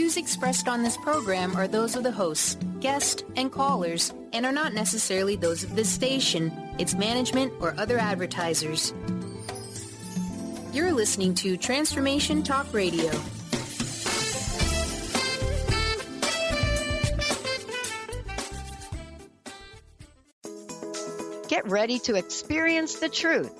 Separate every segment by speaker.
Speaker 1: views expressed on this program are those of the hosts, guests, and callers, and are not necessarily those of this station, its management, or other advertisers. You're listening to Transformation Talk Radio.
Speaker 2: Get ready to experience the truth.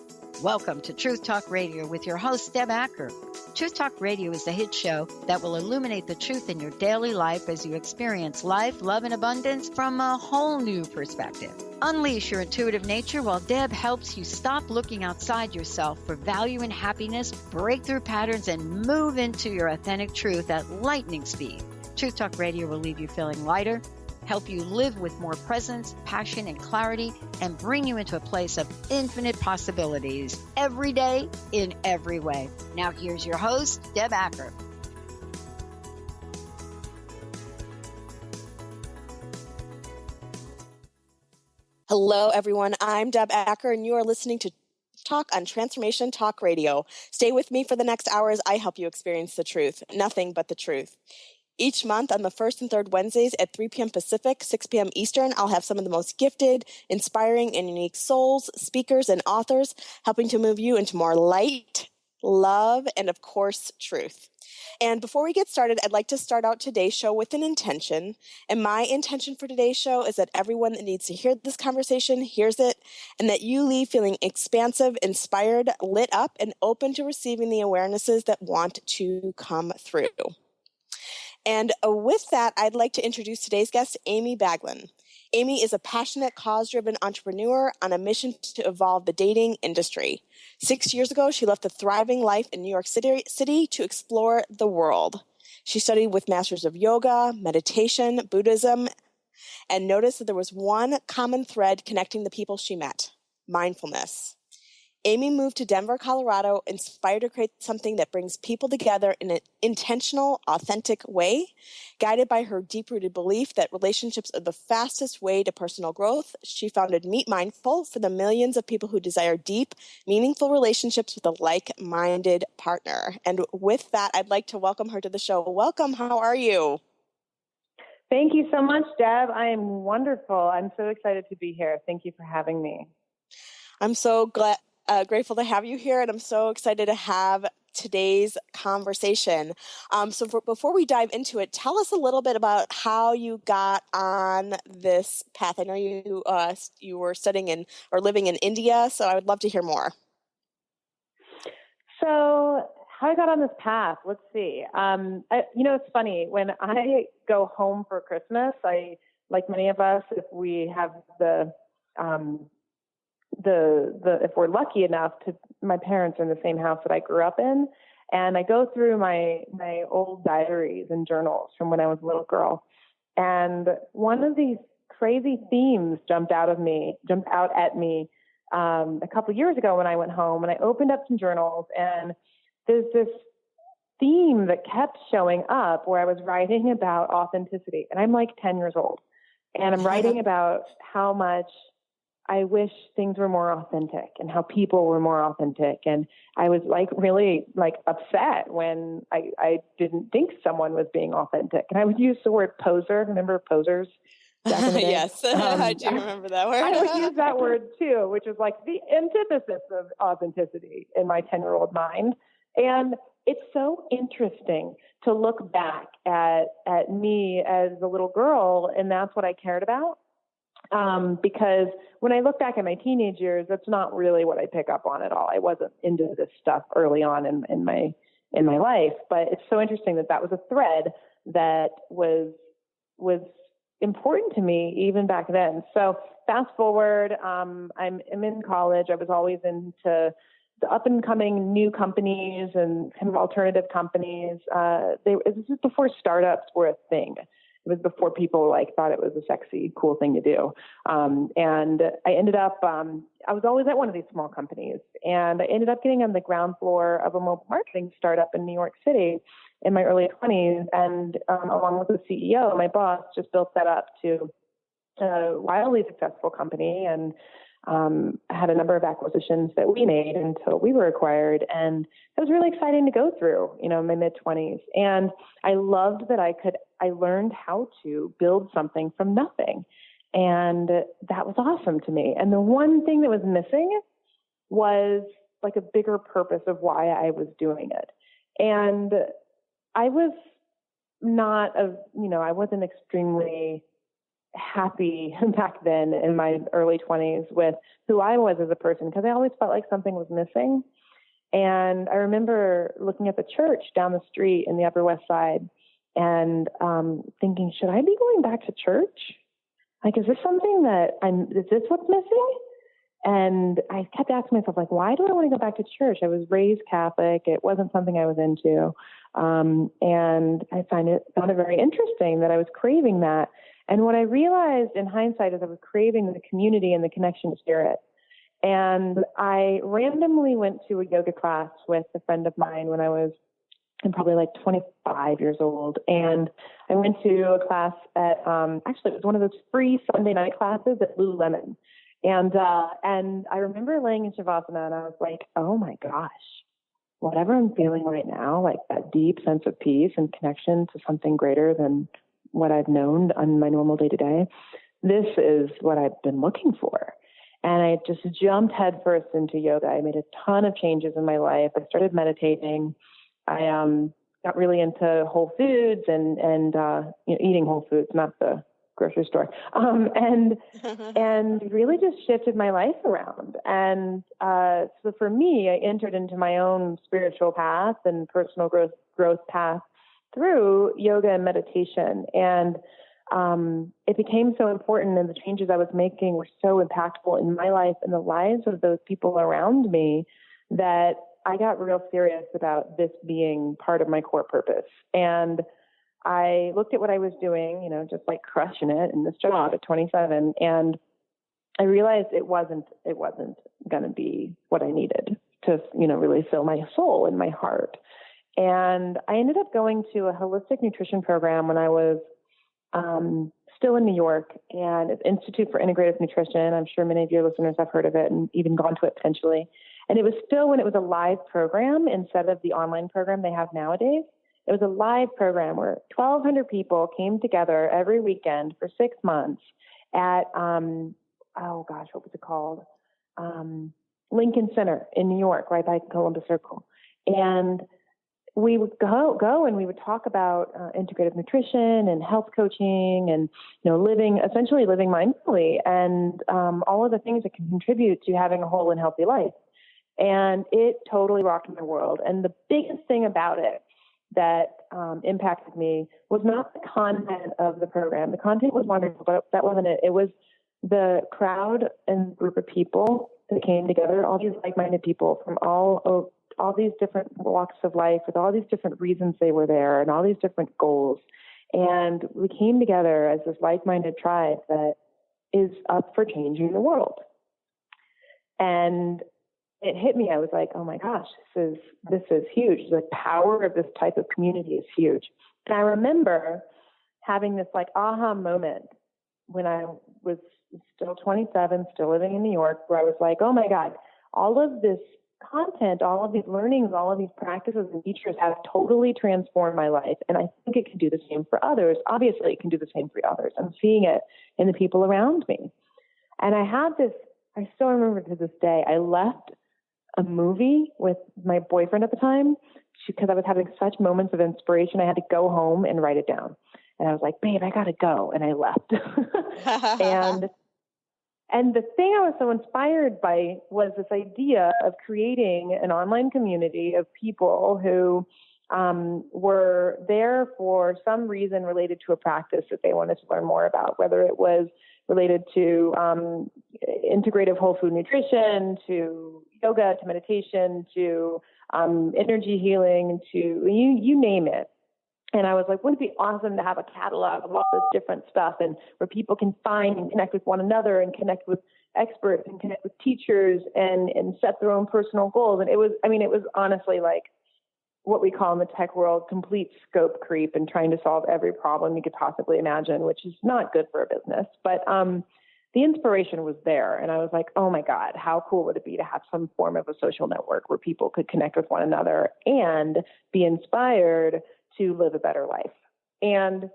Speaker 2: Welcome to Truth Talk Radio with your host, Deb Acker. Truth Talk Radio is the hit show that will illuminate the truth in your daily life as you experience life, love, and abundance from a whole new perspective. Unleash your intuitive nature while Deb helps you stop looking outside yourself for value and happiness, break through patterns, and move into your authentic truth at lightning speed. Truth Talk Radio will leave you feeling lighter, help you live with more presence, passion, and clarity, and bring you into a place of infinite possibilities every day in every way. Now here's your host, Deb Acker.
Speaker 3: Hello, everyone. I'm Deb Acker, and you are listening to Talk on Transformation Talk Radio. Stay with me for the next hour as I help you experience the truth, nothing but the truth. Each month on the first and third Wednesdays at 3 p.m. Pacific, 6 p.m. Eastern, I'll have some of the most gifted, inspiring, and unique souls, speakers, and authors helping to move you into more light, love, and, of course, truth. And before we get started, I'd like to start out today's show with an intention. And my intention for today's show is that everyone that needs to hear this conversation hears it, and that you leave feeling expansive, inspired, lit up, and open to receiving the awarenesses that want to come through. And with that, I'd like to introduce today's guest, Amy Baglan. Amy is a passionate, cause-driven entrepreneur on a mission to evolve the dating industry. 6 years ago, she left a thriving life in New York City to explore the world. She studied with masters of yoga, meditation, Buddhism, and noticed that there was one common thread connecting the people she met: mindfulness. Amy moved to Denver, Colorado, inspired to create something that brings people together in an intentional, authentic way. Guided by her deep-rooted belief that relationships are the fastest way to personal growth, she founded MeetMindful for the millions of people who desire deep, meaningful relationships with a like-minded partner. And with that, I'd like to welcome her to the show. Welcome. How are you?
Speaker 4: Thank you so much, Deb. I am wonderful. I'm so excited to be here. Thank you for having me.
Speaker 3: I'm so grateful to have you here, and I'm so excited to have today's conversation. Before we dive into it, tell us a little bit about how you got on this path. I know you were studying or living in India, so I would love to hear more.
Speaker 4: So how I got on this path, let's see. It's funny. When I go home for Christmas, like many of us, if we have if we're lucky enough my parents are in the same house that I grew up in, and I go through my old diaries and journals from when I was a little girl. And one of these crazy themes jumped out at me a couple of years ago when I went home, and I opened up some journals, and there's this theme that kept showing up where I was writing about authenticity. And I'm like 10 years old, and I'm writing about how much I wish things were more authentic and how people were more authentic. And I was really upset when I didn't think someone was being authentic. And I would use the word poser. Remember posers?
Speaker 3: Yes, I do remember that word.
Speaker 4: I would use that word too, which is like the antithesis of authenticity in my 10-year-old mind. And it's so interesting to look back at me as a little girl, and that's what I cared about. Because when I look back at my teenage years, that's not really what I pick up on at all. I wasn't into this stuff early on in my life, but it's so interesting that was a thread that was important to me even back then. So fast forward, I'm in college. I was always into the up and coming new companies and kind of alternative companies. This is before startups were a thing. It was before people thought it was a sexy, cool thing to do. And I ended up, I was always at one of these small companies, and I ended up getting on the ground floor of a mobile marketing startup in New York City in my early 20s. And along with the CEO, my boss just built that up to a wildly successful company. And had a number of acquisitions that we made until we were acquired. And it was really exciting to go through, in my mid-20s. And I loved that I learned how to build something from nothing. And that was awesome to me. And the one thing that was missing was like a bigger purpose of why I was doing it. And I was I wasn't extremely happy back then in my early 20s with who I was as a person, because I always felt like something was missing. And I remember looking at the church down the street in the Upper West Side and thinking, should I be going back to church? Like, is this something is this what's missing? And I kept asking myself, like, why do I want to go back to church? I was raised Catholic. It wasn't something I was into. And I found it very interesting that I was craving that. And what I realized in hindsight is I was craving the community and the connection to spirit. And I randomly went to a yoga class with a friend of mine when I was probably like 25 years old. And I went to a class at, actually it was one of those free Sunday night classes at Lululemon. And I remember laying in Shavasana and I was like, oh my gosh, whatever I'm feeling right now, like that deep sense of peace and connection to something greater than what I've known on my normal day to day, this is what I've been looking for. And I just jumped headfirst into yoga. I made a ton of changes in my life. I started meditating. I got really into whole foods and eating whole foods, not the grocery store, and really just shifted my life around. And so for me, I entered into my own spiritual path and personal growth path through yoga and meditation. And it became so important, and the changes I was making were so impactful in my life and the lives of those people around me that I got real serious about this being part of my core purpose. And I looked at what I was doing, just like crushing it in this job at 27. And I realized it wasn't going to be what I needed to, really fill my soul and my heart. And I ended up going to a holistic nutrition program when I was still in New York, and it's Institute for Integrative Nutrition. I'm sure many of your listeners have heard of it and even gone to it potentially. And it was still when it was a live program instead of the online program they have nowadays. It was a live program where 1,200 people came together every weekend for 6 months at, what was it called? Lincoln Center in New York, right by Columbus Circle. And we would go and we would talk about integrative nutrition and health coaching and, living mindfully and all of the things that can contribute to having a whole and healthy life. And it totally rocked my world. And the biggest thing about it that impacted me was not the content of the program. The content was wonderful, but that wasn't it. It was the crowd and group of people that came together, all these like-minded people from all these different walks of life with all these different reasons they were there and all these different goals. And we came together as this like-minded tribe that is up for changing the world. And it hit me. I was like, oh my gosh, this is huge. The power of this type of community is huge. And I remember having this like aha moment when I was still 27, still living in New York, where I was like, oh my God, all of this content, all of these learnings, all of these practices and features have totally transformed my life. And I think it can do the same for others. Obviously, it can do the same for others. I'm seeing it in the people around me. And I still remember to this day, I left a movie with my boyfriend at the time because I was having such moments of inspiration. I had to go home and write it down. And I was like, babe, I got to go. And I left. And the thing I was so inspired by was this idea of creating an online community of people who were there for some reason related to a practice that they wanted to learn more about, whether it was related to integrative whole food nutrition, to yoga, to meditation, to energy healing, to you name it. And I was like, wouldn't it be awesome to have a catalog of all this different stuff and where people can find and connect with one another and connect with experts and connect with teachers and set their own personal goals. And it was honestly like what we call in the tech world complete scope creep and trying to solve every problem you could possibly imagine, which is not good for a business. But the inspiration was there. And I was like, oh my God, how cool would it be to have some form of a social network where people could connect with one another and be inspired to live a better life. And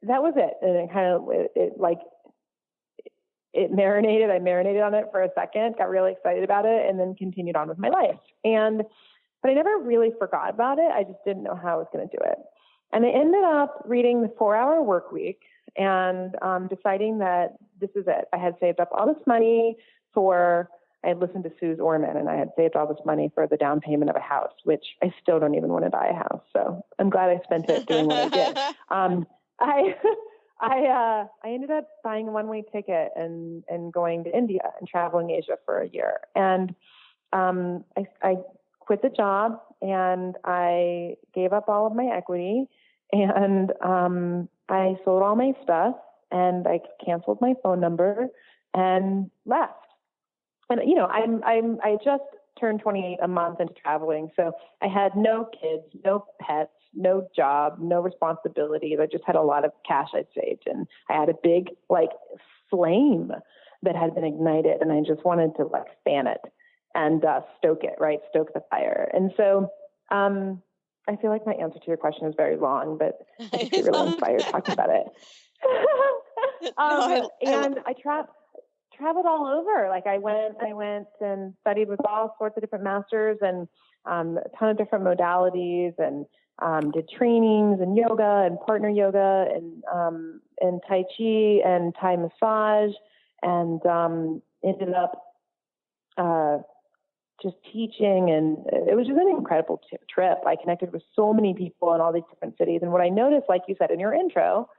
Speaker 4: that was it. And it kind of, it marinated. I marinated on it for a second, got really excited about it, and then continued on with my life. But I never really forgot about it. I just didn't know how I was going to do it. And I ended up reading The 4-Hour Workweek and deciding that this is it. I had saved up all this money I had listened to Suze Orman, and I had saved all this money for the down payment of a house, which I still don't even want to buy a house. So I'm glad I spent it doing what I did. I ended up buying a one-way ticket and going to India and traveling Asia for a year. And I quit the job, and I gave up all of my equity, and I sold all my stuff, and I canceled my phone number and left. And I just turned 28 a month into traveling, so I had no kids, no pets, no job, no responsibilities. I just had a lot of cash I'd saved, and I had a big flame that had been ignited, and I just wanted to fan it and stoke the fire. And so I feel like my answer to your question is very long, but I just get really inspired talking about it. I traveled all over. I went and studied with all sorts of different masters and a ton of different modalities, and did trainings and yoga and partner yoga and Tai Chi and Thai massage, and ended up just teaching. And it was just an incredible trip. I connected with so many people in all these different cities. And what I noticed, like you said in your intro,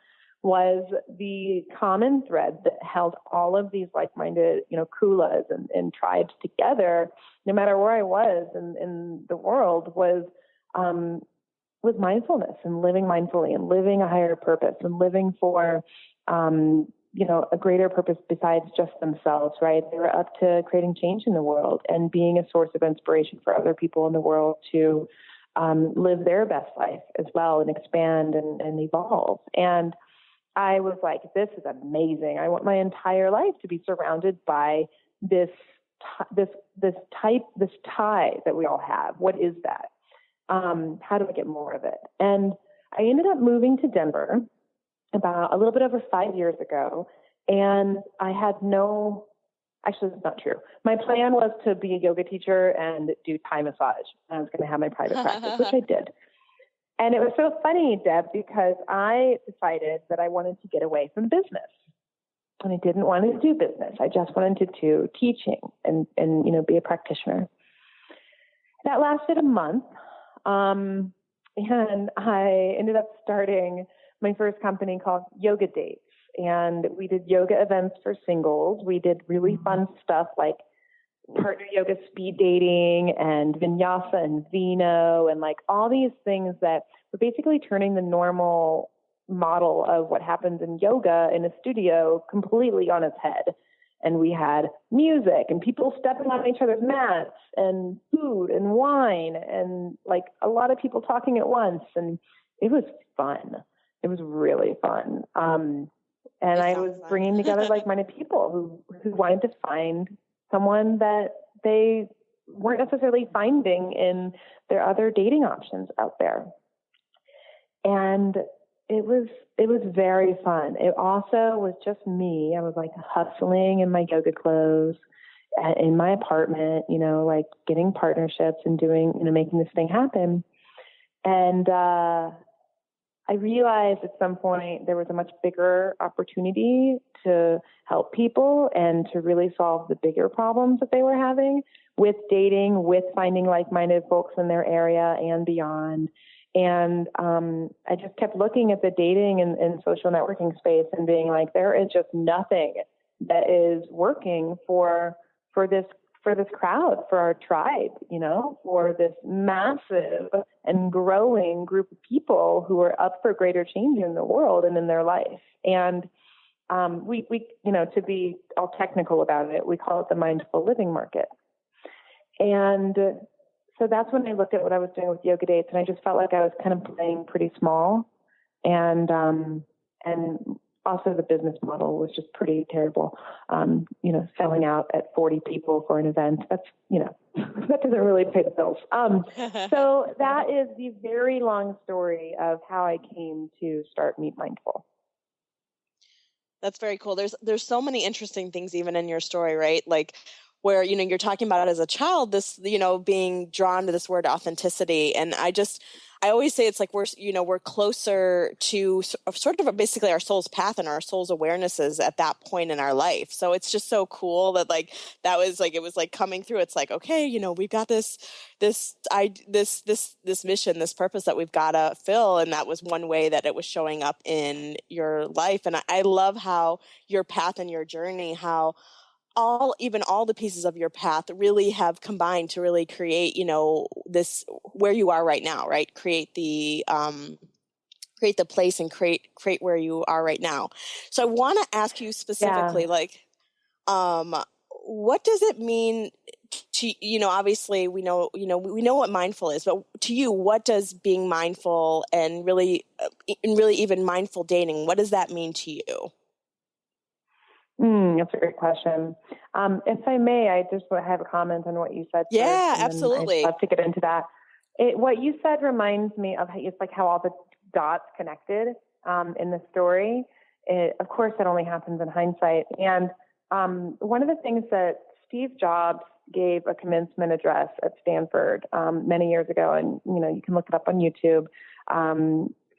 Speaker 4: was the common thread that held all of these like-minded, kulas and tribes together, no matter where I was in the world, was mindfulness and living mindfully and living a higher purpose and living for, a greater purpose besides just themselves, right? They were up to creating change in the world and being a source of inspiration for other people in the world to live their best life as well and expand and evolve. And I was like, this is amazing. I want my entire life to be surrounded by this tie that we all have. What is that? How do I get more of it? And I ended up moving to Denver about a little bit over 5 years ago. And I had actually, that's not true. My plan was to be a yoga teacher and do Thai massage. I was going to have my private practice, which I did. And it was so funny, Deb, because I decided that I wanted to get away from business. And I didn't want to do business. I just wanted to do teaching and be a practitioner. That lasted a month. And I ended up starting my first company called Yoga Dates. And we did yoga events for singles. We did really fun stuff like partner yoga speed dating and vinyasa and vino and all these things that were basically turning the normal model of what happens in yoga in a studio completely on its head. And we had music and people stepping on each other's mats and food and wine and a lot of people talking at once. And it was fun. It was really fun. And I was bringing together like-minded people who wanted to find someone that they weren't necessarily finding in their other dating options out there. And it was very fun. It also was just me. I was hustling in my yoga clothes in my apartment, getting partnerships and doing, making this thing happen. And I realized at some point there was a much bigger opportunity to help people and to really solve the bigger problems that they were having with dating, with finding like-minded folks in their area and beyond. And I just kept looking at the dating and social networking space and being like, there is just nothing that is working for this crowd, for our tribe, for this massive and growing group of people who are up for greater change in the world and in their life. And we to be all technical about it, we call it the mindful living market. And so that's when I looked at what I was doing with Yoga Dates, and I just felt like I was kind of playing pretty small and also the business model was just pretty terrible. Selling out at 40 people for an event, that's, that doesn't really pay the bills. So that is the very long story of how I came to start MeetMindful.
Speaker 3: That's very cool. There's so many interesting things even in your story, right? Like where, you're talking about it as a child, this, being drawn to this word authenticity. And I always say it's like we're closer to sort of basically our soul's path and our soul's awarenesses at that point in our life. So it's just so cool that like that was like it was like coming through. It's like, okay, we've got this mission, this purpose that we've got to fill, and that was one way that it was showing up in your life. And I love how your path and your journey, how all the pieces of your path really have combined to really create, this where you are right now, right? Create the place and create where you are right now. So I want to ask you specifically, what does it mean to, obviously we know what mindful is, but to you, what does being mindful and really even mindful dating, what does that mean to you?
Speaker 4: That's a great question. If I may, I just have a comment on what you said.
Speaker 3: Yeah,
Speaker 4: first, and
Speaker 3: absolutely.
Speaker 4: I'd love to get into that. What you said reminds me of it's like how all the dots connected in the story. Of course, that only happens in hindsight. And one of the things that Steve Jobs gave a commencement address at Stanford many years ago, and you can look it up on YouTube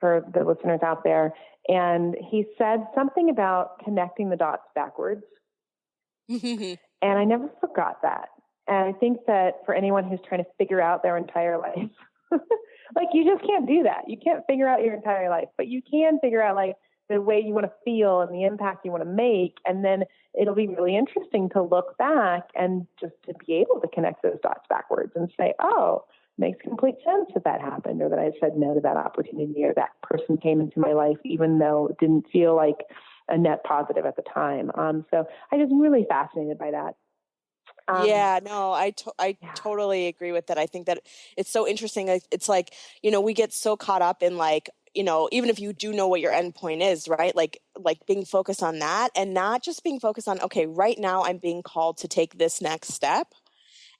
Speaker 4: for the listeners out there. And he said something about connecting the dots backwards. And I never forgot that. And I think that for anyone who's trying to figure out their entire life, like you just can't do that. You can't figure out your entire life, but you can figure out like the way you want to feel and the impact you want to make. And then it'll be really interesting to look back and just to be able to connect those dots backwards and say, oh, makes complete sense that happened, or that I said no to that opportunity, or that person came into my life, even though it didn't feel like a net positive at the time. So I was really fascinated by that.
Speaker 3: I totally agree with that. I think that it's so interesting. It's like, we get so caught up in like, even if you do know what your end point is, right? Like being focused on that and not just being focused on, okay, right now I'm being called to take this next step.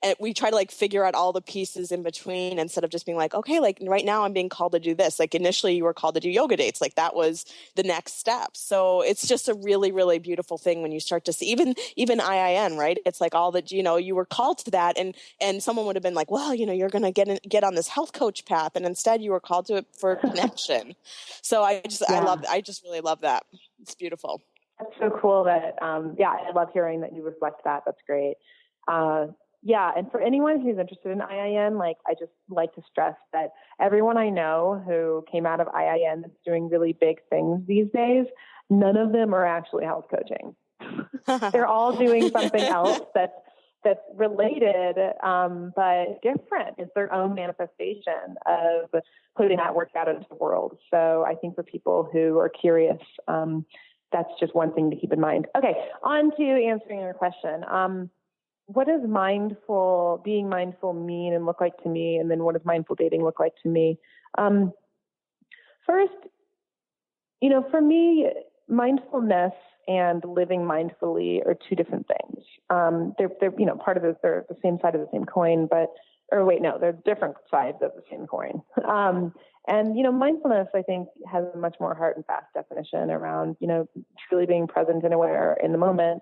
Speaker 3: And we try to like figure out all the pieces in between instead of just being like, okay, like right now I'm being called to do this. Like initially you were called to do yoga dates. Like that was the next step. So it's just a really, really beautiful thing when you start to see even IIN, right? It's like all that, you were called to that and someone would have been like, well, you're going to get on this health coach path. And instead you were called to it for connection. So I just really love that. It's beautiful.
Speaker 4: That's so cool that, I love hearing that you reflect that. That's great. And for anyone who's interested in IIN, I just like to stress that everyone I know who came out of IIN that's doing really big things these days, none of them are actually health coaching. They're all doing something else that's related, but different. It's their own manifestation of putting that work out into the world. So I think for people who are curious, that's just one thing to keep in mind. Okay, on to answering your question. What does being mindful mean and look like to me? And then what does mindful dating look like to me? First, for me, mindfulness and living mindfully are two different things. They're part of they're the same side of the same coin, they're different sides of the same coin. And mindfulness, I think, has a much more hard and fast definition around, truly being present and aware in the moment.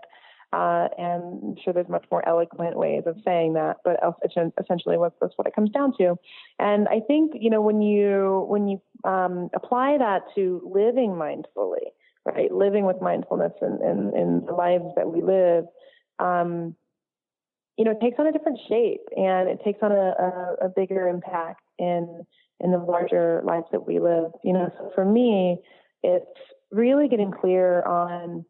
Speaker 4: And I'm sure there's much more eloquent ways of saying that, but essentially that's what it comes down to. And I think, when you apply that to living mindfully, right, living with mindfulness in the lives that we live, it takes on a different shape and it takes on a bigger impact in the larger lives that we live. So for me, it's really getting clear on,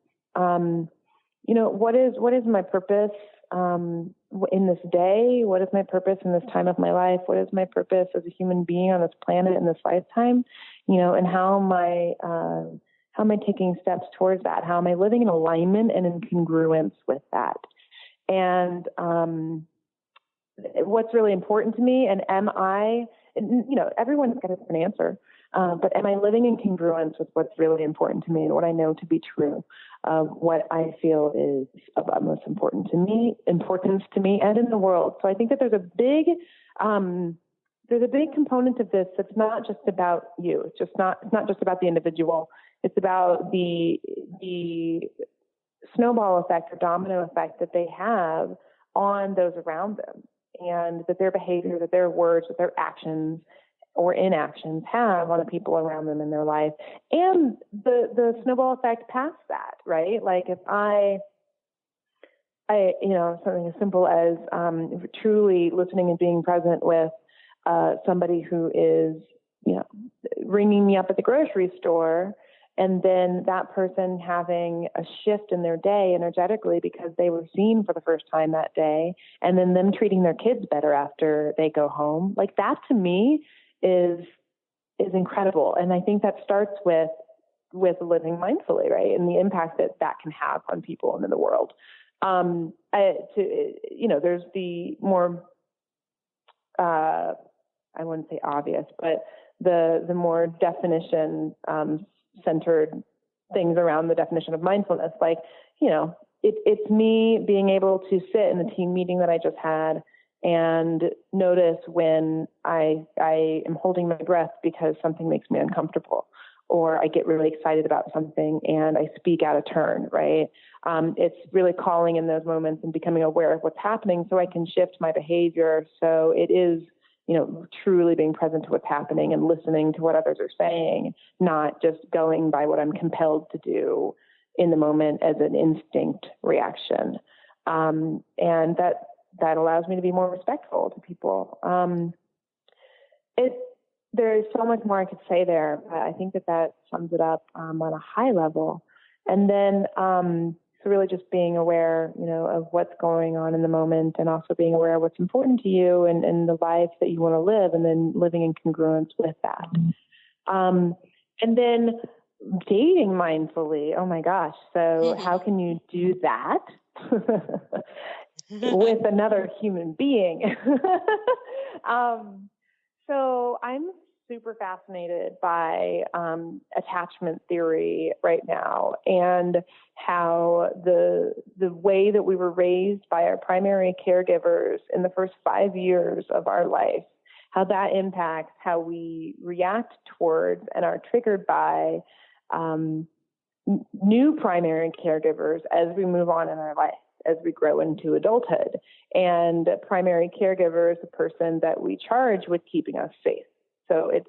Speaker 4: what is my purpose in this day? What is my purpose in this time of my life? What is my purpose as a human being on this planet in this lifetime? And how am I taking steps towards that? How am I living in alignment and in congruence with that? And what's really important to me, and am I everyone's got a different answer. But am I living in congruence with what's really important to me and what I know to be true, what I feel is of utmost importance to me and in the world? So I think that there's a big component of this that's not just about you. It's not just about the individual. It's about the snowball effect or domino effect that they have on those around them, and that their behavior, that their words, that their actions or inactions have on the people around them in their life, and the snowball effect past that, right? Like if I something as simple as truly listening and being present with somebody who is, ringing me up at the grocery store, and then that person having a shift in their day energetically because they were seen for the first time that day, and then them treating their kids better after they go home. Like that to me is incredible. And I think that starts with living mindfully, right? And the impact that can have on people and in the world. There's the more, I wouldn't say obvious, but the more definition centered things around the definition of mindfulness. Like, it's me being able to sit in the team meeting that I just had and notice when I am holding my breath because something makes me uncomfortable, or I get really excited about something and I speak out of turn, right? It's really calling in those moments and becoming aware of what's happening so I can shift my behavior. So it is, truly being present to what's happening and listening to what others are saying, not just going by what I'm compelled to do in the moment as an instinct reaction. And that allows me to be more respectful to people. There is so much more I could say there, but I think that sums it up on a high level. And then so really just being aware, of what's going on in the moment, and also being aware of what's important to you and the life that you want to live, and then living in congruence with that. And then dating mindfully. Oh my gosh. So how can you do that with another human being? So I'm super fascinated by attachment theory right now, and how the way that we were raised by our primary caregivers in the first 5 years of our life, how that impacts how we react towards and are triggered by new primary caregivers as we move on in our life, as we grow into adulthood. And primary caregiver is the person that we charge with keeping us safe. So it's,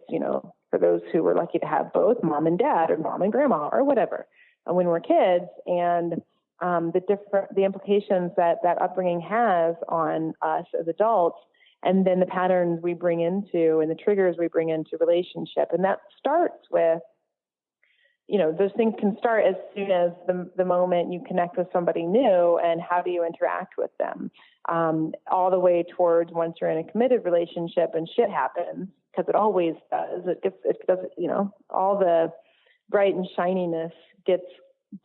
Speaker 4: for those who were lucky to have both mom and dad or mom and grandma or whatever, when we're kids, and the implications that upbringing has on us as adults, and then the patterns we bring into and the triggers we bring into relationship. And that starts with, those things can start as soon as the moment you connect with somebody new, and how do you interact with them, all the way towards once you're in a committed relationship and shit happens, because it always does. It does, all the bright and shininess gets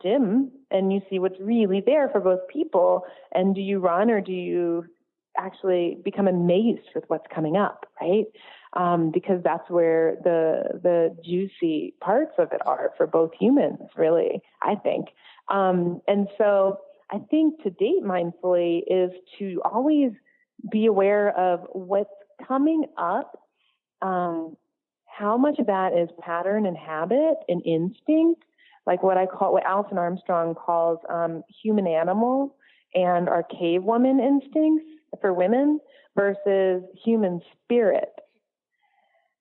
Speaker 4: dim, and you see what's really there for both people. And do you run, or do you actually become amazed with what's coming up, right? Because that's where the juicy parts of it are for both humans, really, I think. And so I think to date mindfully is to always be aware of what's coming up, how much of that is pattern and habit and instinct, like what Alison Armstrong calls human animal and our cave woman instincts for women, versus human spirit,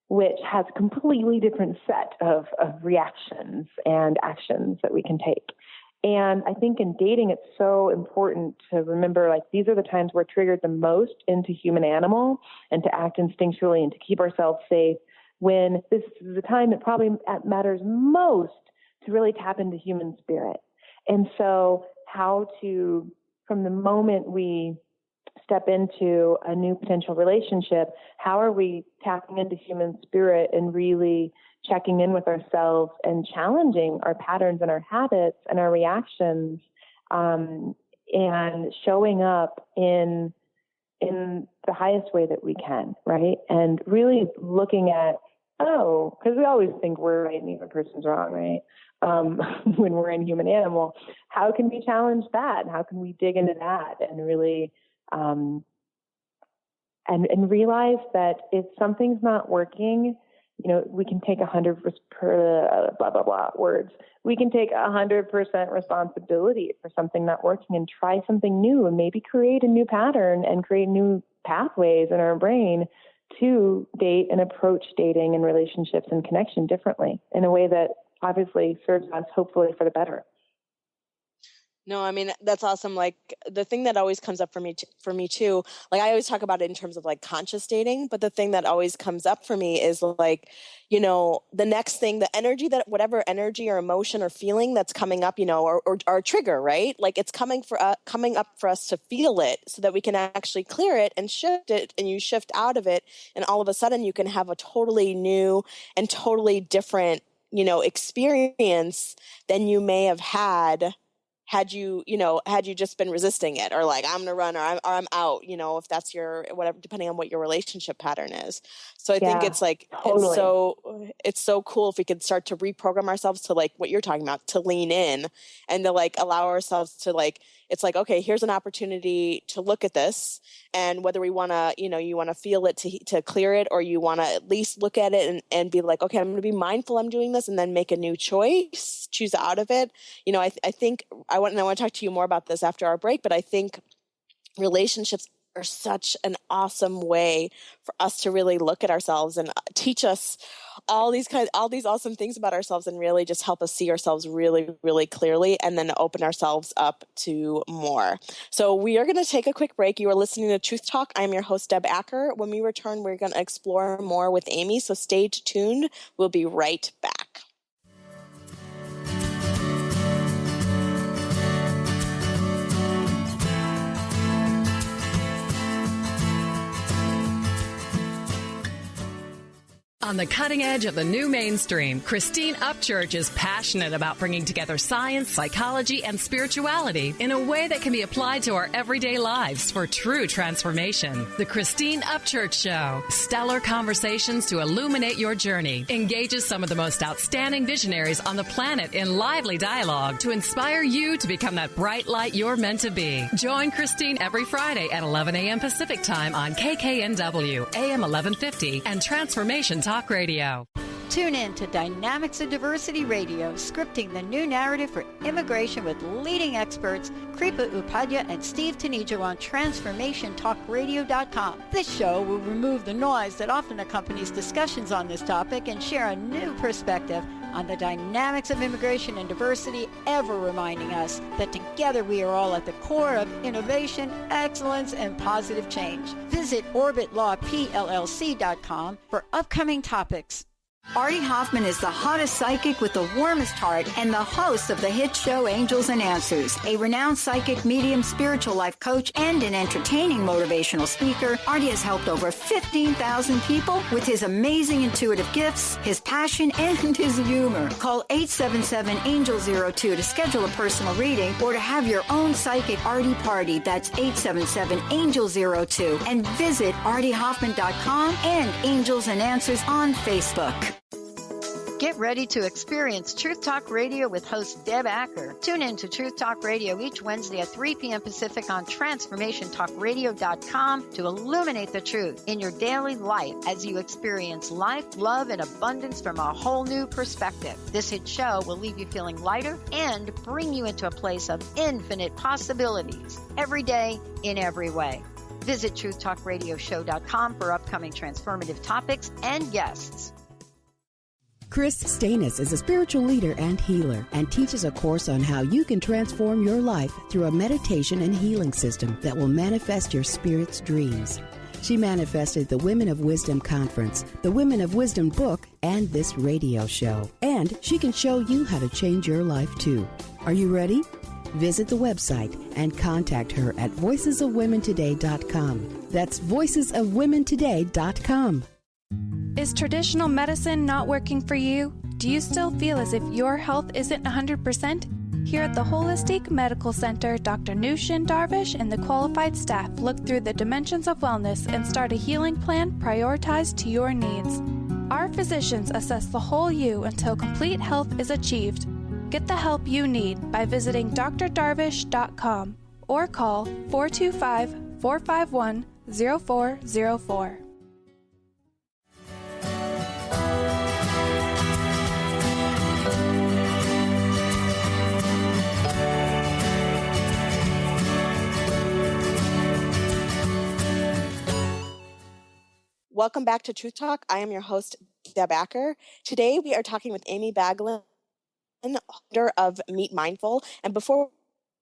Speaker 4: which has a completely different set of reactions and actions that we can take. And I think in dating, it's so important to remember, like, these are the times we're triggered the most into human animal and to act instinctually and to keep ourselves safe, when this is the time that probably matters most to really tap into human spirit. And so how to, from the moment we step into a new potential relationship, how are we tapping into human spirit and really checking in with ourselves and challenging our patterns and our habits and our reactions, and showing up in in the highest way that we can, right? And really looking at, because we always think we're right and the other person's wrong, right? When we're in human animal, how can we challenge that? How can we dig into that and really and realize that if something's not working, we can take 100 words. We can take 100% responsibility for something not working and try something new and maybe create a new pattern and create new pathways in our brain to date and approach dating and relationships and connection differently in a way that obviously serves us hopefully for the better.
Speaker 3: No, I mean, that's awesome. Like the thing that always comes up for me too, like I always talk about it in terms of like conscious dating, but the thing that always comes up for me is like, the next thing, the energy that whatever energy or emotion or feeling that's coming up, or trigger, right? Like it's coming up for us to feel it so that we can actually clear it and shift it, and you shift out of it. And all of a sudden you can have a totally new and totally different, experience than you may have had you just been resisting it, or like, I'm going to run, or I'm out, if that's your, whatever, depending on what your relationship pattern is. So I think it's like, totally. It's so cool if we could start to reprogram ourselves to like what you're talking about, to lean in and to like allow ourselves to like, it's like, okay, here's an opportunity to look at this. And whether we want to, you want to feel it to clear it, or you want to at least look at it and be like, okay, I'm going to be mindful I'm doing this, and then make a new choice, choose out of it. I think I want to talk to you more about this after our break, but I think relationships are such an awesome way for us to really look at ourselves and teach us all these awesome things about ourselves, and really just help us see ourselves really, really clearly, and then open ourselves up to more. So we are going to take a quick break. You are listening to Truth Talk. I'm your host, Deb Acker. When we return, we're going to explore more with Amy. So stay tuned. We'll be right back.
Speaker 5: On the cutting edge of the new mainstream, Christine Upchurch is passionate about bringing together science, psychology, and spirituality in a way that can be applied to our everyday lives for true transformation. The Christine Upchurch Show, stellar conversations to illuminate your journey, engages some of the most outstanding visionaries on the planet in lively dialogue to inspire you to become that bright light you're meant to be. Join Christine every Friday at 11 a.m. Pacific Time on KKNW, AM 1150, and Transformation Talk Radio.
Speaker 2: Tune in to Dynamics of Diversity Radio, scripting the new narrative for immigration with leading experts Kripa Upadhyaya and Steve Tanijo on TransformationTalkRadio.com. This show will remove the noise that often accompanies discussions on this topic and share a new perspective on the dynamics of immigration and diversity, ever reminding us that together we are all at the core of innovation, excellence, and positive change. Visit OrbitLawPLLC.com for upcoming topics. Artie Hoffman is the hottest psychic with the warmest heart and the host of the hit show Angels and Answers. A renowned psychic, medium, spiritual life coach, and an entertaining motivational speaker, Artie has helped over 15,000 people with his amazing intuitive gifts, his passion, and his humor. Call 877-ANGEL-02 to schedule a personal reading or to have your own psychic Artie party. That's 877-ANGEL-02. And visit ArtieHoffman.com and Angels and Answers on Facebook. Get ready to experience Truth Talk Radio with host Deb Acker. Tune in to Truth Talk Radio each Wednesday at 3 p.m. Pacific on TransformationTalkRadio.com to illuminate the truth in your daily life as you experience life, love, and abundance from a whole new perspective. This hit show will leave you feeling lighter and bring you into a place of infinite possibilities every day in every way. Visit TruthTalkRadioshow.com for upcoming transformative topics and guests.
Speaker 6: Chris Stanis is a spiritual leader and healer and teaches a course on how you can transform your life through a meditation and healing system that will manifest your spirit's dreams. She manifested the Women of Wisdom Conference, the Women of Wisdom book, and this radio show. And she can show you how to change your life too. Are you ready? Visit the website and contact her at voicesofwomentoday.com. That's voicesofwomentoday.com.
Speaker 7: Is traditional medicine not working for you? Do you still feel as if your health isn't 100%? Here at the Holistic Medical Center, Dr. Nushin Darvish and the qualified staff look through the dimensions of wellness and start a healing plan prioritized to your needs. Our physicians assess the whole you until complete health is achieved. Get the help you need by visiting drdarvish.com or call 425-451-0404.
Speaker 3: Welcome back to Truth Talk. I am your host, Deb Acker. Today we are talking with Amy Baglan, founder of MeetMindful. And before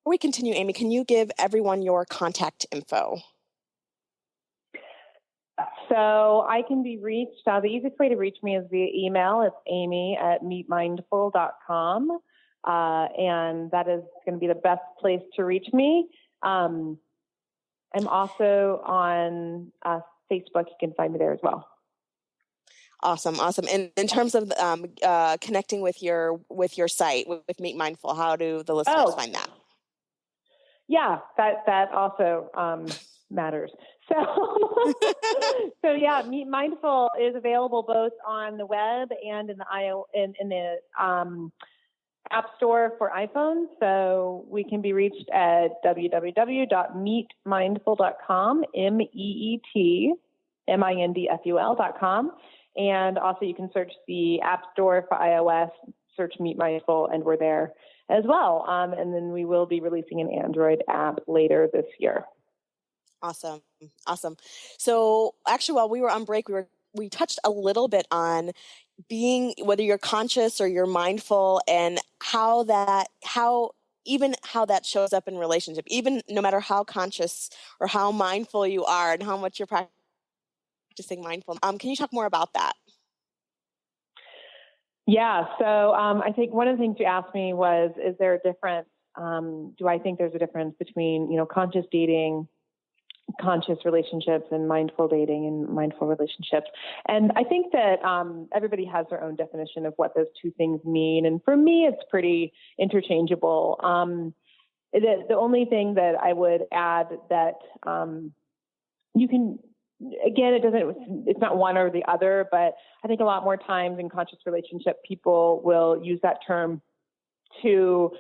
Speaker 3: we continue, Amy, can you give everyone your contact info?
Speaker 4: So I can be reached, the easiest way to reach me is via email. It's amy@meetmindful.com. And that is going to be the best place to reach me. I'm also on Facebook. You can find me there as well.
Speaker 3: Awesome. And in terms of connecting with your site, with MeetMindful, how do the listeners find that?
Speaker 4: Yeah, that also matters. So yeah, MeetMindful is available both on the web and in the App Store for iPhone. So we can be reached at www.meetmindful.com, meetmindful.com. And also you can search the App Store for iOS, search MeetMindful, and we're there as well. And then we will be releasing an Android app later this year.
Speaker 3: Awesome. So actually, while we were on break, we touched a little bit on being, whether you're conscious or you're mindful, and how that shows up in relationship, even no matter how conscious or how mindful you are and how much you're practicing mindfulness. Can you talk more about that?
Speaker 4: Yeah. So I think one of the things you asked me was, is there a difference? Do I think there's a difference between, conscious dating, conscious relationships, and mindful dating and mindful relationships? And I think that everybody has their own definition of what those two things mean. And for me, it's pretty interchangeable. The only thing that I would add that you can, again, it's not one or the other, but I think a lot more times in conscious relationship, people will use that term to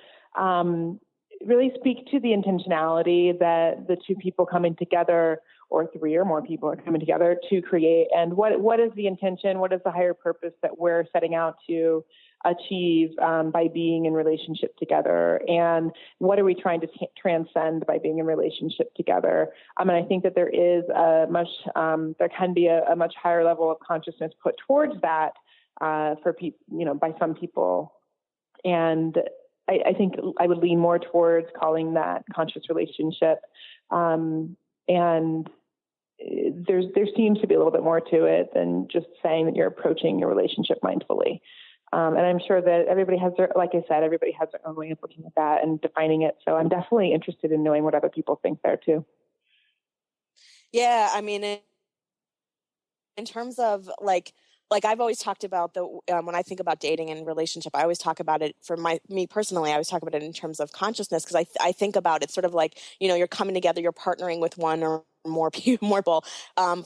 Speaker 4: really speak to the intentionality that the two people coming together, or three or more people are coming together to create. And what is the intention? What is the higher purpose that we're setting out to achieve by being in relationship together? And what are we trying to transcend by being in relationship together? And I think that there is there can be a much higher level of consciousness put towards that for people, by some people. And I think I would lean more towards calling that conscious relationship. And there seems to be a little bit more to it than just saying that you're approaching your relationship mindfully. And I'm sure that everybody has everybody has their own way of looking at that and defining it. So I'm definitely interested in knowing what other people think there too.
Speaker 3: Yeah. I mean, in terms of like I've always talked about when I think about dating and relationship, I always talk about it me personally, I always talk about it in terms of consciousness, because I think about it sort of like, you're coming together, you're partnering with one or more people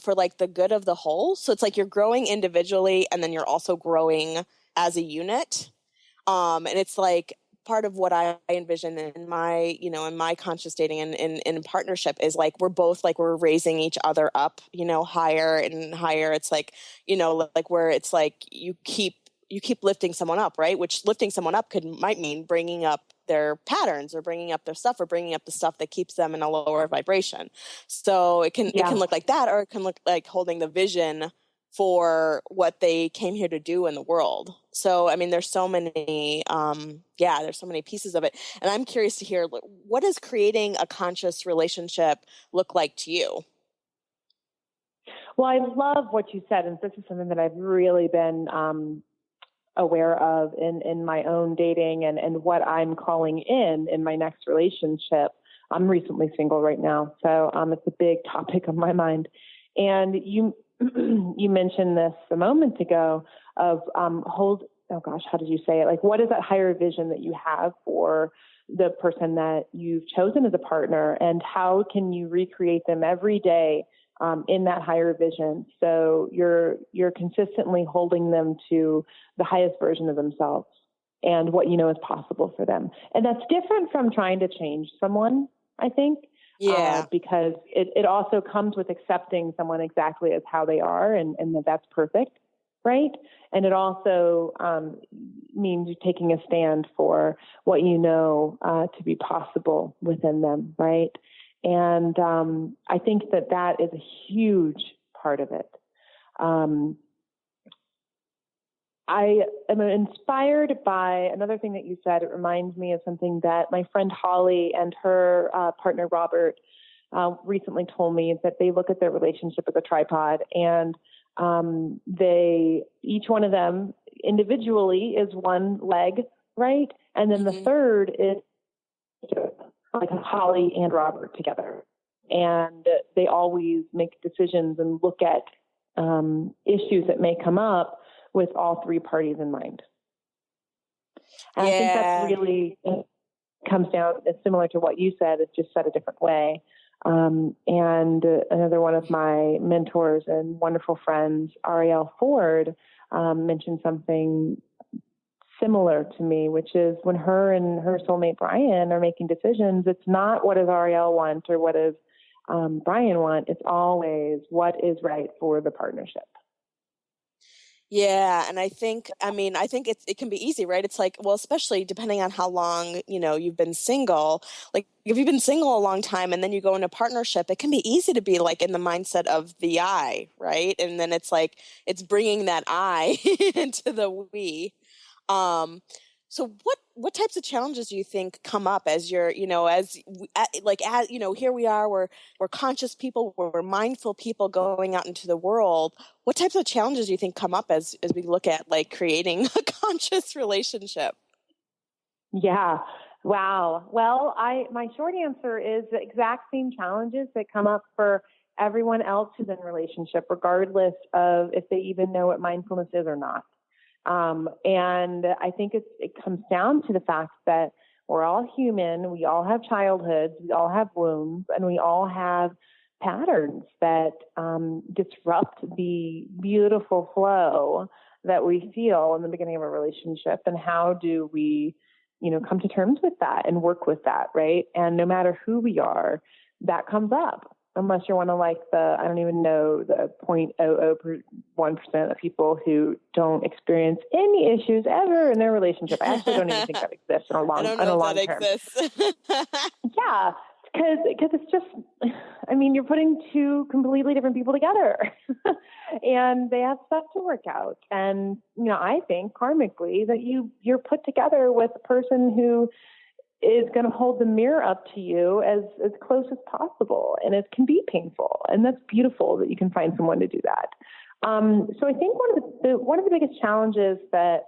Speaker 3: for like the good of the whole. So it's like you're growing individually and then you're also growing as a unit. And it's like part of what I envision in my, in my conscious dating and in partnership is like, we're both like, we're raising each other up, higher and higher. It's like, like where it's like, you keep lifting someone up, right? Which lifting someone up might mean bringing up their patterns or bringing up their stuff or bringing up the stuff that keeps them in a lower vibration. So it can look like that, or it can look like holding the vision for what they came here to do in the world. So, I mean, there's so many, there's so many pieces of it. And I'm curious to hear, what does creating a conscious relationship look like to you?
Speaker 4: Well, I love what you said. And this is something that I've really been aware of in my own dating and what I'm calling in my next relationship. I'm recently single right now. So it's a big topic on my mind. And you mentioned this a moment ago of how did you say it? Like, what is that higher vision that you have for the person that you've chosen as a partner, and how can you recreate them every day in that higher vision? So you're consistently holding them to the highest version of themselves and what you know is possible for them. And that's different from trying to change someone, I think.
Speaker 3: Yeah.
Speaker 4: Because it also comes with accepting someone exactly as how they are, and that's perfect, right? And it also means you're taking a stand for what you know to be possible within them, right? And I think that is a huge part of it. I am inspired by another thing that you said. It reminds me of something that my friend Holly and her partner Robert recently told me, that they look at their relationship as a tripod, and each one of them individually is one leg, right? And then the third is like Holly and Robert together. And they always make decisions and look at issues that may come up with all three parties in mind. And I think that's really comes down, it's similar to what you said, it's just said a different way. And another one of my mentors and wonderful friends, Arielle Ford, mentioned something similar to me, which is when her and her soulmate Brian are making decisions, it's not what does Arielle want or what does Brian want. It's always what is right for the partnership.
Speaker 3: Yeah. And I think it can be easy, right? It's like, well, especially depending on how long, you've been single, like if you've been single a long time and then you go into partnership, it can be easy to be like in the mindset of the I, right? And then it's like, it's bringing that I into the we. So what types of challenges do you think come up as you're, here we are, we're conscious people, we're mindful people going out into the world. What types of challenges do you think come up as we look at like creating a conscious relationship?
Speaker 4: Yeah. Wow. Well, my short answer is the exact same challenges that come up for everyone else who's in a relationship, regardless of if they even know what mindfulness is or not. And I think it comes down to the fact that we're all human. We all have childhoods. We all have wounds, and we all have patterns that disrupt the beautiful flow that we feel in the beginning of a relationship. And how do we, come to terms with that and work with that, right? And no matter who we are, that comes up. Unless you're one of like the 0.0001% of people who don't experience any issues ever in their relationship. I actually don't even think that exists in a long term. I don't know if that exists. Yeah, because it's just, you're putting two completely different people together and they have stuff to work out. And, I think karmically that you're put together with a person who is going to hold the mirror up to you as close as possible. And it can be painful. And that's beautiful that you can find someone to do that. So I think one of the biggest challenges that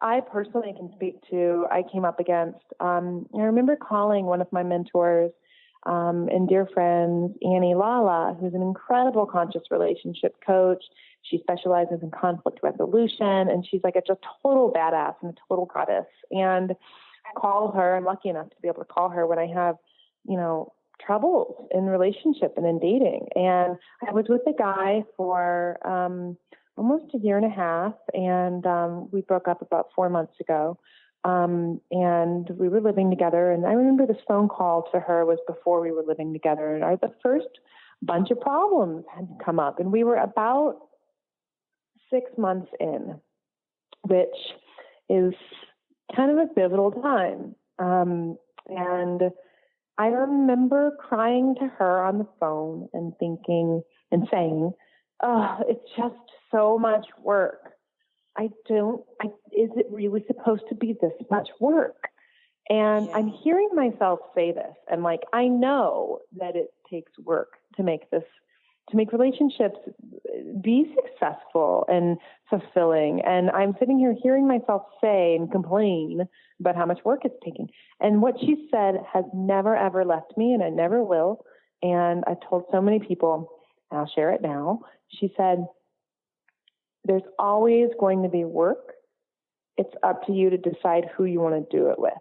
Speaker 4: I personally can speak to, I came up against, I remember calling one of my mentors and dear friends, Annie Lala, who's an incredible conscious relationship coach. She specializes in conflict resolution, and she's like a just total badass and a total goddess. And I call her. I'm lucky enough to be able to call her when I have, troubles in relationship and in dating. And I was with a guy for almost a year and a half, and we broke up about 4 months ago. And we were living together. And I remember this phone call to her was before we were living together. And the first bunch of problems had come up, and we were about 6 months in, which is kind of a pivotal time. And I remember crying to her on the phone and thinking and saying, oh, it's just so much work. Is it really supposed to be this much work? And I'm hearing myself say this, and like, I know that it takes work to make relationships be successful and fulfilling. And I'm sitting here hearing myself say and complain about how much work it's taking. And what she said has never, ever left me, and I never will. And I've told so many people, and I'll share it now. She said, there's always going to be work. It's up to you to decide who you want to do it with.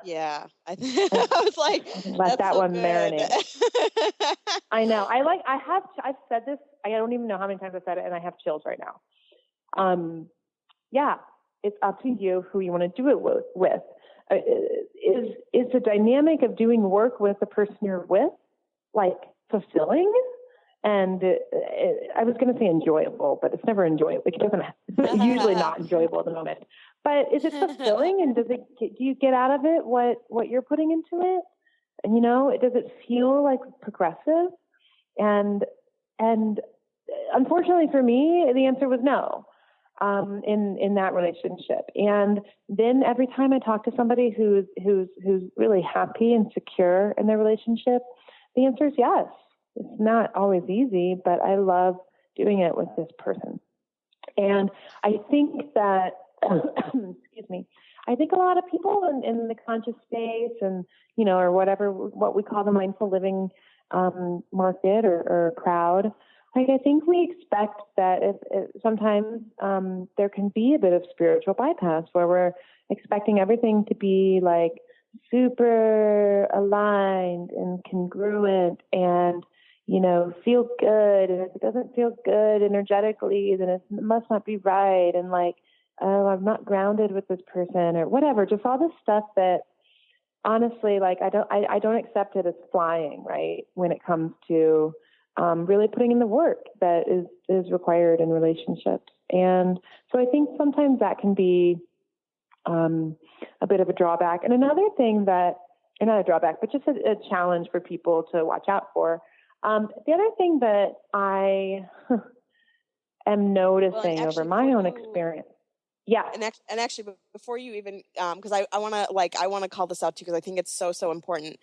Speaker 3: Yeah. I was like,
Speaker 4: let that
Speaker 3: so
Speaker 4: one
Speaker 3: good.
Speaker 4: marinate. I know. I've said this. I don't even know how many times I've said it, and I have chills right now. Yeah, it's up to you who you want to do it with. Is the dynamic of doing work with the person you're with, like, fulfilling? And I was going to say enjoyable, but it's never enjoyable. It's usually not enjoyable at the moment. But is it fulfilling? And do you get out of it what you're putting into it? And, does it feel like progressive? And unfortunately for me, the answer was no. In that relationship. And then every time I talk to somebody who's really happy and secure in their relationship, the answer is yes. It's not always easy, but I love doing it with this person. And I think that, excuse me, I think a lot of people in the conscious space and, or what we call the mindful living market or crowd, like, I think we expect that if sometimes there can be a bit of spiritual bypass where we're expecting everything to be like super aligned and congruent and, feel good. And if it doesn't feel good energetically, then it must not be right. And like, oh, I'm not grounded with this person or whatever. Just all this stuff that honestly, like, I don't accept it as flying, right? When it comes to really putting in the work that is required in relationships. And so I think sometimes that can be a bit of a drawback. And another thing not a drawback, but just a challenge for people to watch out for. The other thing that I am noticing over my own experience. Yeah.
Speaker 3: And actually, before you even, because I want to call this out too, because I think it's so, so important.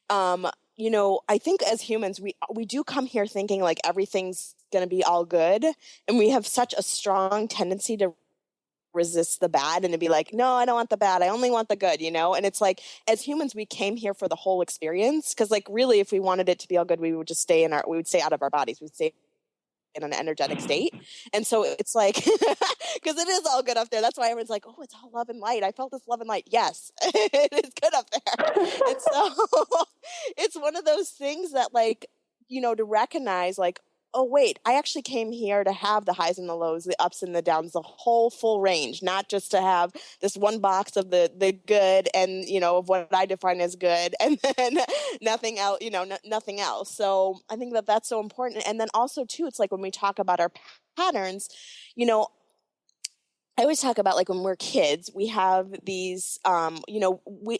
Speaker 3: I think as humans, we do come here thinking like everything's going to be all good. And we have such a strong tendency to resist the bad and to be like, no, I don't want the bad. I only want the good, And it's like, as humans, we came here for the whole experience. Cause like really, if we wanted it to be all good, we would just stay out of our bodies. We'd stay in an energetic state. And so it's like, because it is all good up there. That's why everyone's like, oh, it's all love and light. I felt this love and light. Yes, it is good up there. And so it's one of those things that like, to recognize like, oh, wait, I actually came here to have the highs and the lows, the ups and the downs, the whole full range, not just to have this one box of the good and, of what I define as good and then nothing else, nothing else. So I think that that's so important. And then also too, it's like when we talk about our patterns, I always talk about like when we're kids, we have these, we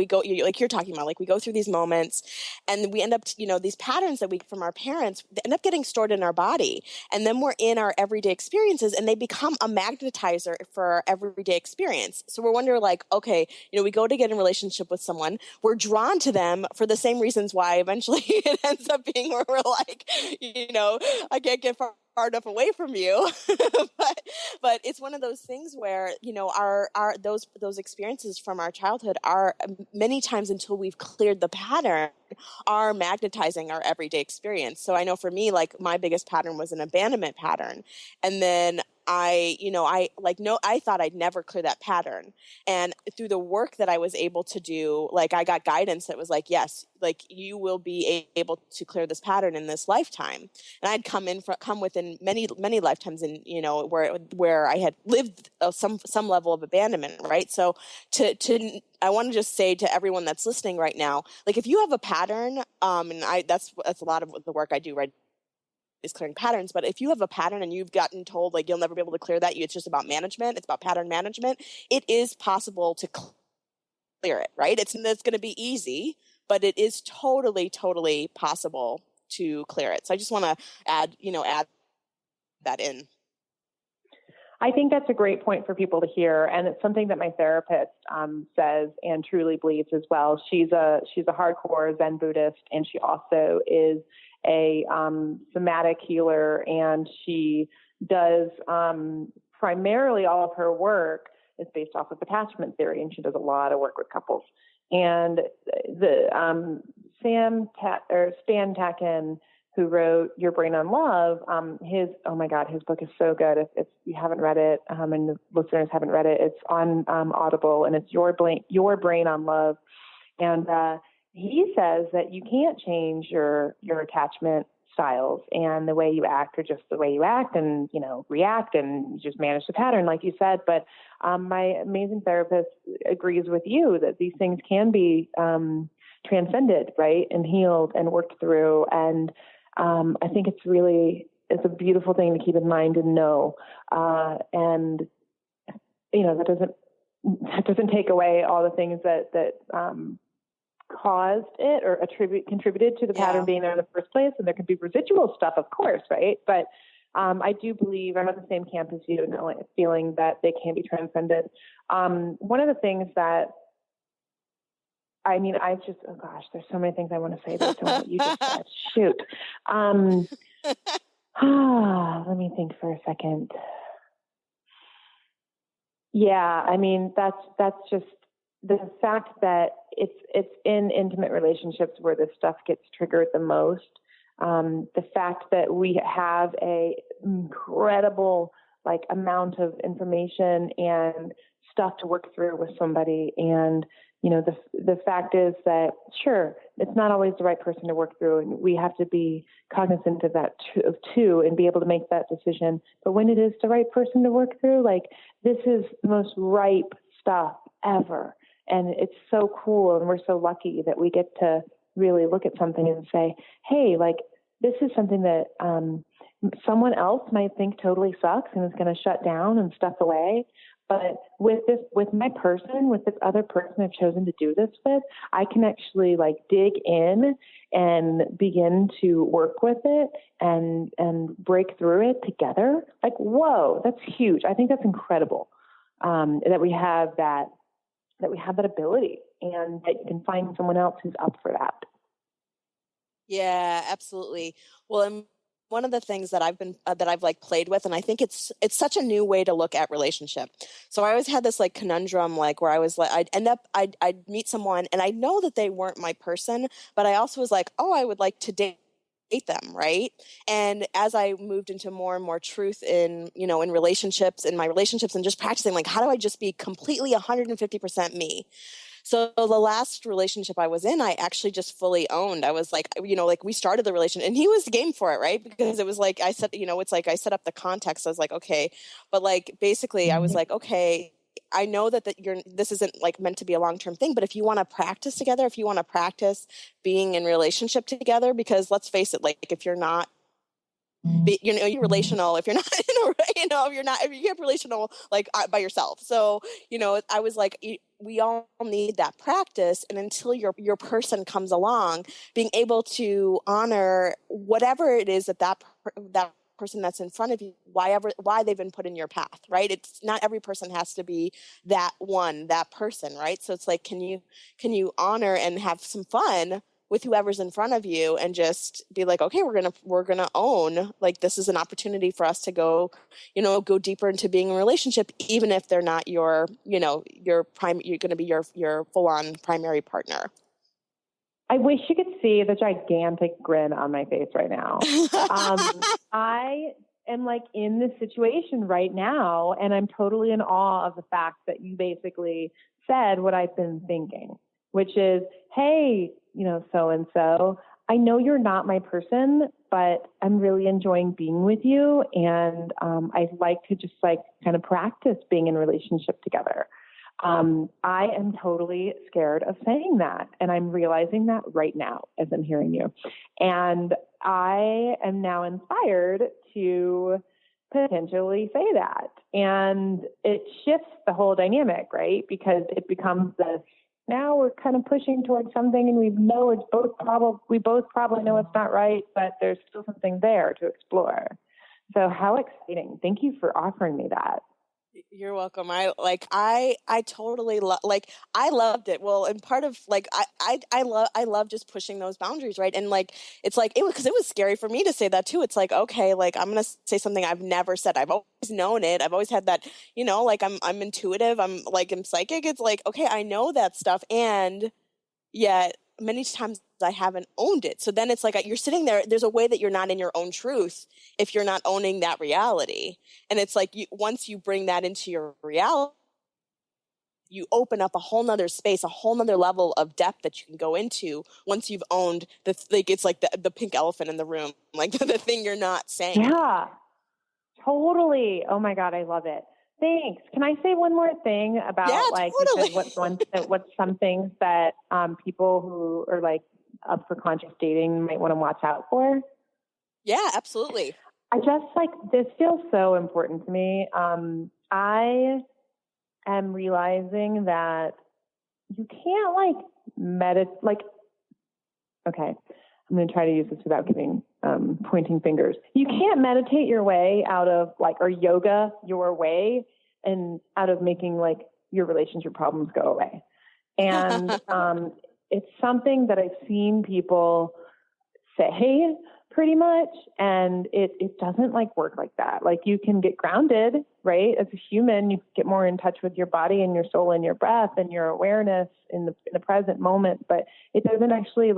Speaker 3: go, like you're talking about, like we go through these moments and we end up, these patterns that we get from our parents, they end up getting stored in our body. And then we're in our everyday experiences and they become a magnetizer for our everyday experience. So we're wondering like, okay, we go to get in a relationship with someone, we're drawn to them for the same reasons why eventually it ends up being where we're like, I can't get far enough away from you. but it's one of those things where, our those experiences from our childhood are many times until we've cleared the pattern are magnetizing our everyday experience. So I know for me, like my biggest pattern was an abandonment pattern. And then I thought I'd never clear that pattern. And through the work that I was able to do, like I got guidance that was like, yes, like you will be able to clear this pattern in this lifetime. And I'd come within many, many lifetimes in, where I had lived some level of abandonment. Right. So I want to just say to everyone that's listening right now, like if you have a pattern, and that's a lot of the work I do, right, is clearing patterns. But if you have a pattern and you've gotten told like you'll never be able to clear that, it's just about management, it's about pattern management, it is possible to clear it, right? It's going to be easy, but it is totally, totally possible to clear it. So I just want to add that in.
Speaker 4: I think that's a great point for people to hear, and it's something that my therapist says and truly believes as well. She's a hardcore Zen Buddhist, and she also is a somatic healer, and she does primarily all of her work is based off of attachment theory, and she does a lot of work with couples. And the Stan Tacken, who wrote Your Brain on Love, oh my God, his book is so good. If you haven't read it, and the listeners haven't read it, it's on Audible, and it's Your Brain on Love. And he says that you can't change your attachment styles, and the way you act are just the way you act, and, react, and you just manage the pattern, like you said. But my amazing therapist agrees with you that these things can be transcended, right, and healed and worked through. And I think it's a beautiful thing to keep in mind and know. And that doesn't take away all the things that caused it or contributed to the pattern being there in the first place. And there can be residual stuff, of course, right? But I do believe I'm on the same camp as you, feeling that they can be transcended. One of the things that there's so many things I want to say based on what you just said. Shoot. Let me think for a second. Yeah, that's just the fact that it's in intimate relationships where this stuff gets triggered the most. The fact that we have a incredible amount of information and stuff to work through with somebody, and the fact is that, sure, it's not always the right person to work through, and we have to be cognizant of that too, and be able to make that decision. But when it is the right person to work through, this is the most ripe stuff ever. And it's so cool, and we're so lucky that we get to really look at something and say, hey, this is something that someone else might think totally sucks and is going to shut down and stuff away. But with this other person I've chosen to do this with, I can actually dig in and begin to work with it and break through it together. Whoa, that's huge. I think that's incredible, that we have that ability, and that you can find someone else who's up for that.
Speaker 3: Yeah, absolutely. Well, and one of the things that I've played with, and I think it's such a new way to look at relationship. So I always had this conundrum, where I was I'd meet someone and I know that they weren't my person, but I also was I would like to date them, right? And as I moved into more and more truth in my relationships, and just practicing, how do I just be completely 150% me? So the last relationship I was in, I actually just fully owned. I was we started the relationship, and he was game for it, right? Because it was I said, it's I set up the context. I was okay, but basically I was okay, I know that this isn't meant to be a long-term thing, but if you want to practice together, if you want to practice being in relationship together, because let's face it, if you're not, you're relational, if you're not, if you get relational, by yourself. So, I was we all need that practice. And until your person comes along, being able to honor whatever it is that person that's in front of you, why they've been put in your path, right? It's not every person has to be that person, right? So it's can you honor and have some fun with whoever's in front of you, and just be okay, we're gonna own, this is an opportunity for us to go deeper into being in a relationship, even if they're not you're going to be your full-on primary partner.
Speaker 4: I wish you could see the gigantic grin on my face right now. I am in this situation right now, and I'm totally in awe of the fact that you basically said what I've been thinking, which is, hey, so-and-so, I know you're not my person, but I'm really enjoying being with you. And I'd like to just kind of practice being in a relationship together. I am totally scared of saying that. And I'm realizing that right now as I'm hearing you. And I am now inspired to potentially say that. And it shifts the whole dynamic, right? Because it becomes this, now we're kind of pushing towards something, and we both probably know it's not right, but there's still something there to explore. So how exciting. Thank you for offering me that.
Speaker 3: You're welcome. I totally I loved it. Well, and part of I love just pushing those boundaries, right? And because it was scary for me to say that too. It's okay, I'm going to say something I've never said. I've always known it. I've always had that, I'm intuitive. I'm psychic. It's okay, I know that stuff. And yet many times I haven't owned it. So then it's like you're sitting there. There's a way that you're not in your own truth if you're not owning that reality. And it's like once you bring that into your reality, you open up a whole nother space, a whole nother level of depth that you can go into once you've owned it's like the pink elephant in the room, like the thing you're not saying.
Speaker 4: Yeah, totally. Oh my God, I love it. Thanks. Can I say one more thing about
Speaker 3: totally.
Speaker 4: what's some things that people who are like up for conscious dating might want to watch out for?
Speaker 3: Yeah, absolutely.
Speaker 4: I just this feels so important to me. I am realizing that you can't meditate. Okay, I'm going to try to use this without giving pointing fingers. You can't meditate your way out of or yoga your way and out of making your relationship problems go away. And it's something that I've seen people say pretty much, and it doesn't work like that. You can get grounded, right? As a human, you get more in touch with your body and your soul and your breath and your awareness in the present moment, but it doesn't actually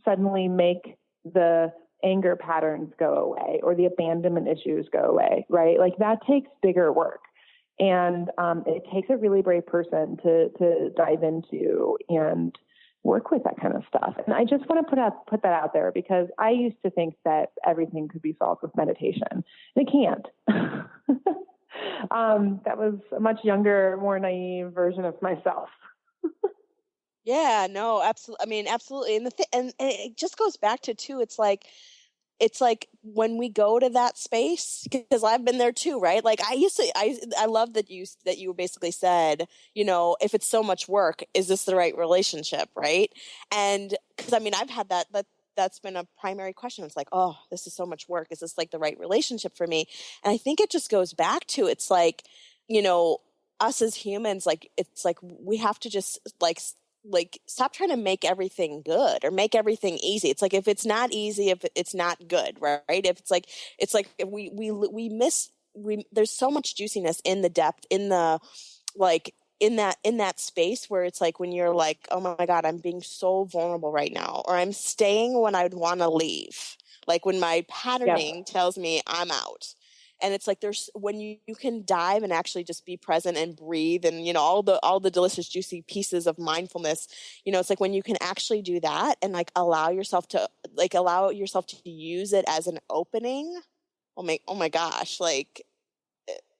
Speaker 4: suddenly make the anger patterns go away or the abandonment issues go away, right? That takes bigger work. And it takes a really brave person to dive into and work with that kind of stuff. And I just want to put that out there because I used to think that everything could be solved with meditation. And it can't. That was a much younger, more naive version of myself.
Speaker 3: Yeah, no, absolutely. I mean, absolutely. And it just goes back to too, it's like when we go to that space, because I've been there too, right? I love that you basically said, if it's so much work, is this the right relationship? Right. And because I've had that's been a primary question. It's oh, this is so much work. Is this the right relationship for me? And I think it just goes back to, it's us as humans, it's we have to just stop trying to make everything good or make everything easy. It's if it's not easy, if it's not good, right? If it's there's so much juiciness in the depth, in the in that space where it's when you're oh my God, I'm being so vulnerable right now, or I'm staying when I'd want to leave. When my patterning tells me I'm out. And it's there's when you can dive and actually just be present and breathe and, all the delicious, juicy pieces of mindfulness, it's when you can actually do that and allow yourself to use it as an opening. Oh my gosh.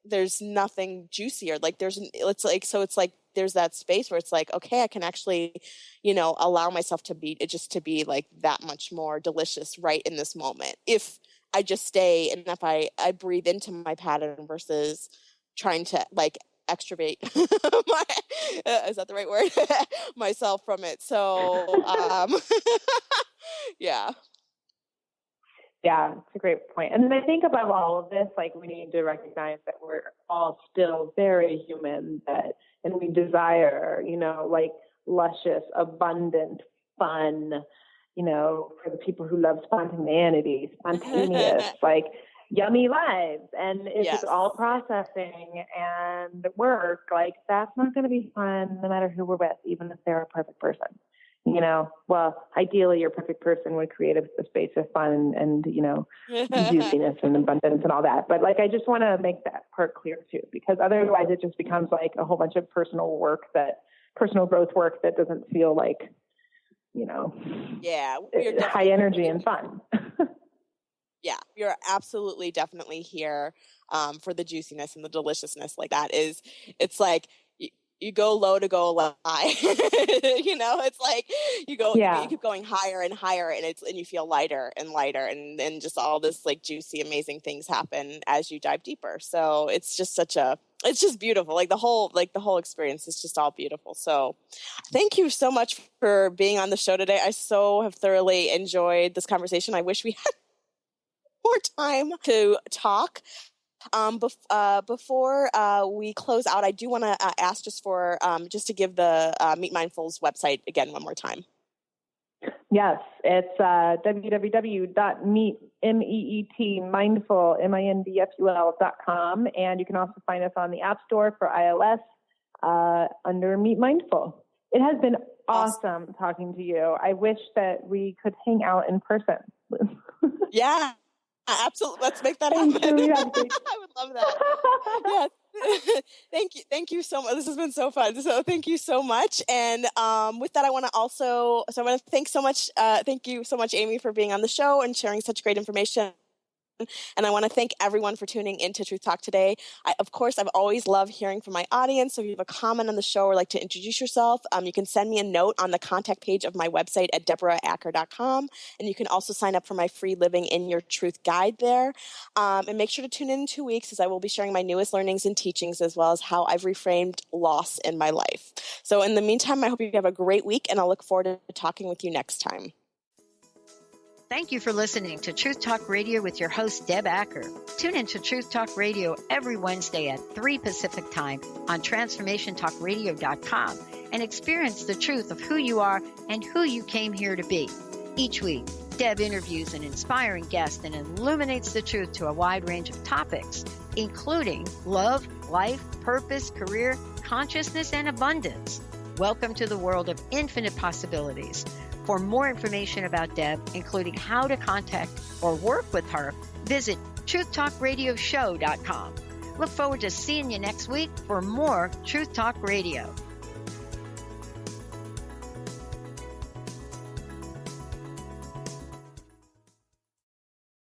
Speaker 3: There's nothing juicier. There's that space where it's okay, I can actually, allow myself to be that much more delicious right in this moment. If I just stay and if I breathe into my pattern versus trying to extrovert is that the right word? myself from it. So, yeah.
Speaker 4: Yeah, it's a great point. And then I think above all of this, we need to recognize that we're all still very human, and we desire, luscious, abundant, fun, for the people who love spontaneity, spontaneous, yummy lives. And if it's all processing and work, that's not going to be fun no matter who we're with, even if they're a perfect person. Well, ideally your perfect person would create a space of fun and juiciness and abundance and all that. But I just want to make that part clear too, because otherwise it just becomes a whole bunch of personal growth work that doesn't feel high energy and fun.
Speaker 3: Yeah, you're absolutely definitely here for the juiciness and the deliciousness. It's you go low to go high. It's you keep going higher and higher, and you feel lighter and lighter, and then just all this juicy, amazing things happen as you dive deeper. So it's just it's just beautiful. The whole experience is just all beautiful. So thank you so much for being on the show today. I so have thoroughly enjoyed this conversation. I wish we had more time to talk. Before we close out, I do want to ask just to give the MeetMindful's website again one more time.
Speaker 4: Yes, it's www.mindful.com, and you can also find us on the App Store for iOS under MeetMindful. It has been awesome talking to you. I wish that we could hang out in person.
Speaker 3: Yeah, absolutely. Let's make that happen. I would love that. Yeah. Thank you so much. This has been so fun. So thank you so much. And with that, I want to thank you so much, Amy, for being on the show and sharing such great information. And I want to thank everyone for tuning into Truth Talk today. Of course, I've always loved hearing from my audience. So if you have a comment on the show or like to introduce yourself, you can send me a note on the contact page of my website at deboraacker.com. And you can also sign up for my free Living in Your Truth guide there. And make sure to tune in 2 weeks, as I will be sharing my newest learnings and teachings, as well as how I've reframed loss in my life. So in the meantime, I hope you have a great week, and I'll look forward to talking with you next time.
Speaker 2: Thank you for listening to Truth Talk Radio with your host, Deb Acker. Tune in to Truth Talk Radio every Wednesday at 3 Pacific Time on TransformationTalkRadio.com and experience the truth of who you are and who you came here to be. Each week, Deb interviews an inspiring guest and illuminates the truth to a wide range of topics, including love, life, purpose, career, consciousness, and abundance. Welcome to the world of infinite possibilities. For more information about Deb, including how to contact or work with her, visit truth-talk-radio-show.com. Look forward to seeing you next week for more Truth Talk Radio.